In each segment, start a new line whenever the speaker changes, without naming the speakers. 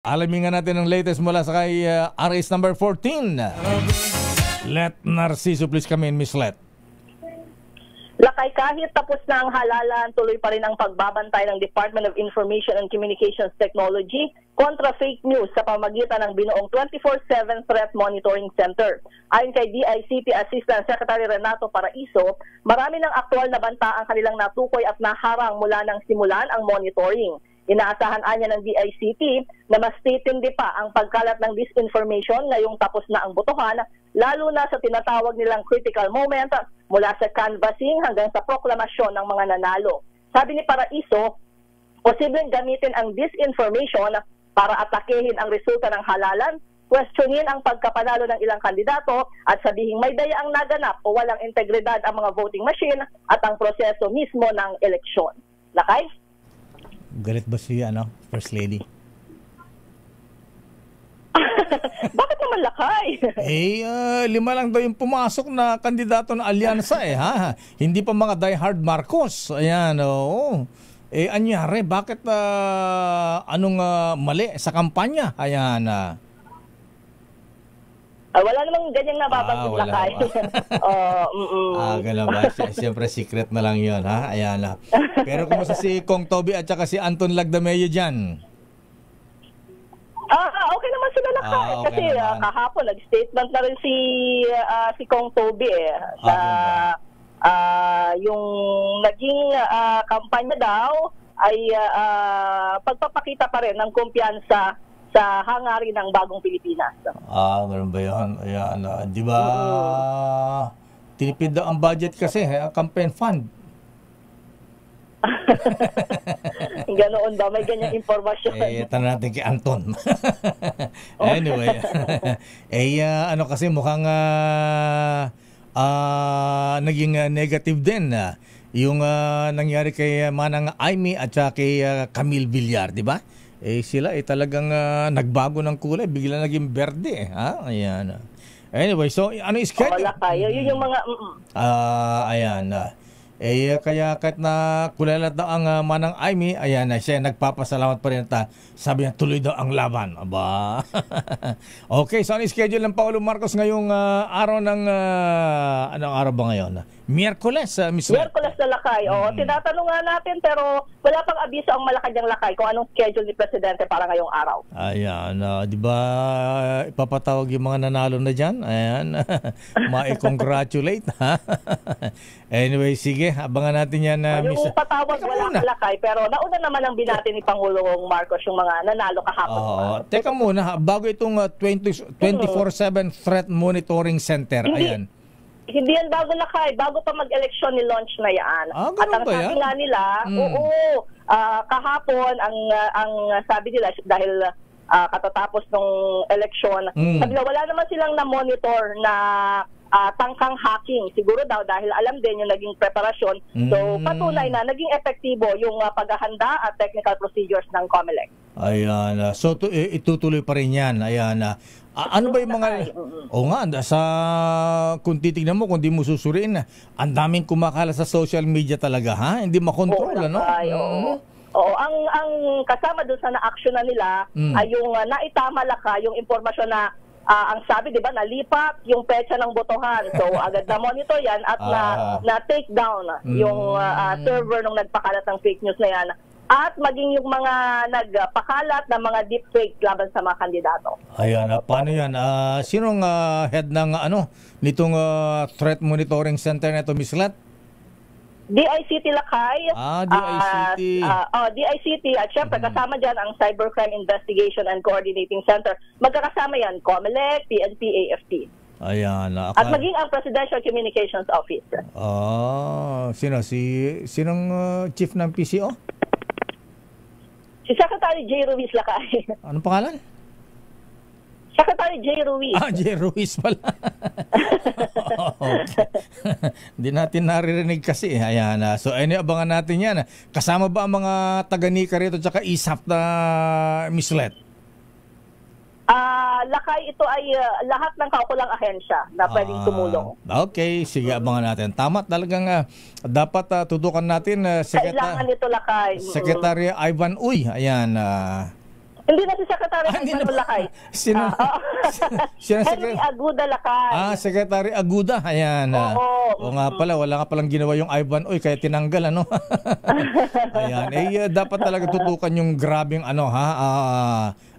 Alamin nga natin ang latest mula sa kay RS number 14. Let Narciso, please come in, Miss Let.
Lakay, kahit tapos na ang halalan, tuloy pa rin ang pagbabantay ng Department of Information and Communications Technology kontra fake news sa pamagitan ng binuong 24/7 Threat Monitoring Center. Ayon kay DICT Assistant Secretary Renato Paraiso, marami ng aktual na banta ang kanilang natukoy at naharang mula nang simulan ang monitoring. Inaasahan niya ng DICT na mas titindi pa ang pagkalat ng disinformation ngayong tapos na ang botohan, lalo na sa tinatawag nilang critical moment mula sa canvassing hanggang sa proklamasyon ng mga nanalo. Sabi ni Paraiso, posibleng gamitin ang disinformation para atakehin ang resulta ng halalan, questionin ang pagkapanalo ng ilang kandidato at sabihing may daya ang naganap o walang integridad ang mga voting machine at ang proseso mismo ng eleksyon. Lakay?
Galit ba siya, First Lady?
Bakit naman lakay?
Lima lang daw yung pumasok na kandidato ng alyansa ha? Hindi pa mga diehard Marcos. Ayan, oo. Anyari, bakit anong mali sa kampanya? Ayan,
wala namang ganyang nababanggit lakay.
Ganun ba? Siyempre secret na lang yun, ha? Ayan na. Pero kumusta si Kong Toby at saka si Anton Lagdameo dyan?
Okay naman sila lakay.
Okay
kasi
naman.
Kahapon nag-statement na rin si Kong Toby sa yung naging kampanya daw ay pagpapakita pa rin ng kumpiyansa sa hangarin ng bagong Pilipinas.
Meron ba yun? Ayan, di ba tinipid daw ang budget kasi, ang campaign fund?
Ganoon ba? May ganyang informasyon.
Tanong natin kay Anton. Anyway, kasi mukhang naging negative din yung nangyari kay Manang Aimee at saka kay Camille Villar, di ba? Sila talagang nagbago ng kulay, bigla naging berde, ha? Ayan. Anyway, so ano is schedule?
Wala kayo, yun yung mga
ayan. Kaya kahit na kulala daw ang Manang Aimee, ayan na siya nagpapasalamat pa rin sabi niya tuloy daw ang laban. Aba. Okay, so ano is schedule ng Paulo Marcos ngayong araw ng anong araw ba ngayon? Miyerkules, Miss Let.
Miyerkules na lakay. Tinatanong nga natin pero wala pang abiso ang Malacanang lakay kung anong schedule ni Presidente para ngayong araw.
Ayan, di ba ipapatawag yung mga nanalo na dyan? Ayan, ma-congratulate. Anyway, sige, abangan natin yan.
Yung patawag wala kang lakay pero nauna naman ang binati ni Pangulong Marcos yung mga nanalo kahapon.
Teka muna, bago itong 24/7 Threat Monitoring Center, ayan.
Hindi yan bago lakay. Bago pa mag-eleksyon ni launch na yan. At ang sabi nga nila, kahapon, ang sabi nila, dahil katatapos ng eleksyon, sabi nila, wala naman silang na-monitor na tangkang hacking. Siguro daw dahil alam din yung naging preparasyon. So, patunay na naging epektibo yung paghahanda at technical procedures ng COMELEC.
Ayan. So, itutuloy pa rin yan. Ayan. Ano ba yung mga... kung titignan mo, kung di mo susuriin, ang daming kumakala sa social media talaga, ha? Hindi makontrol,
Oo, ang kasama doon sa na-action na nila ay yung naitama yung impormasyon na ang sabi, di ba, nalipat yung petsa ng botohan. So, agad na monitor yan at na-take down yung server nung nagpakalat ng fake news na yan. At maging yung mga nagpakalat ng mga deepfake laban sa mga kandidato.
Ayan, paano yan? Sinong head ng nitong Threat Monitoring Center na ito, Miss Let?
DICT lakay.
DICT.
DICT at syempre kasama dyan ang Cybercrime Investigation and Coordinating Center. Magkakasama yan, COMELEC, PNP, AFP.
Ayan.
At maging ang Presidential Communications Office.
Sinong chief ng PCO?
Si Secretary J. Ruiz lakay.
Anong pangalan?
Secretary J. Ruiz.
J. Ruiz pala. Okay. Hindi natin naririnig kasi. Ayan. So, abangan natin yan. Kasama ba ang mga taga-Nika rito at saka ISAP na Miss Let?
Lakay, ito ay lahat ng kaukulang ahensya na pwedeng tumulong.
Okay, sige, abangan natin. Tama, talagang dapat tutukan natin
kailangan nito lakay.
Secretary Ivan Uy. Ayan.
Hindi na si Secretary Ivan Lakay.
Sino? Sino
Henry Aguda Lakay.
Secretary Aguda. Ayan. O nga pala, wala nga palang ginawa yung Ivan Oy, kaya tinanggal, ano? Ayan. Dapat talaga tutukan yung grabing,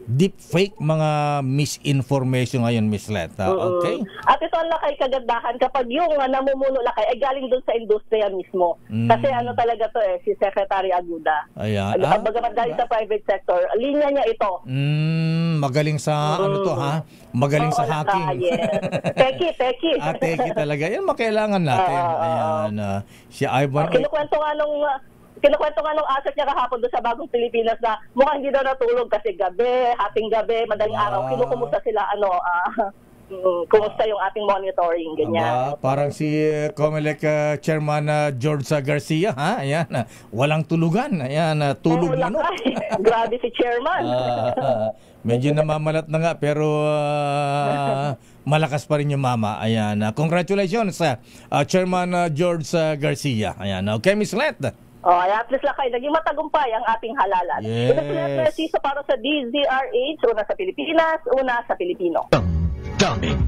deep fake mga misinformation ngayon, Miss Let. Okay?
At ito ang Lakay kagandahan kapag yung namumuno Lakay ay galing doon sa industriya mismo. Kasi talaga to si Secretary Aguda.
Ayan.
Bagamat galing sa private sector, linya niya ito.
Magaling sa magaling sa hacking.
Yes. Teki.
Teki talaga. Yan makailangan natin. Ayan. Si Ivan.
Kinukwento nga nung asset niya kahapon doon sa Bagong Pilipinas na mukhang hindi daw natulog kasi hating gabi, madaling araw. Kinukumusta sila, kumusta yung ating monitoring, ganyan.
Parang si Comelec Chairman George Garcia, Ayan, walang tulugan. Ayan, tulog manok.
Grabe si Chairman.
Medyo namamalat na nga, pero malakas pa rin yung mama. Ayan, congratulations Chairman George Garcia. Ayan, okay, Miss Let.
At least Lakay, naging matagumpay ang ating halalan.
Yes.
Ito sila para sa DZRH, una sa Pilipinas, una sa Pilipino.
Daming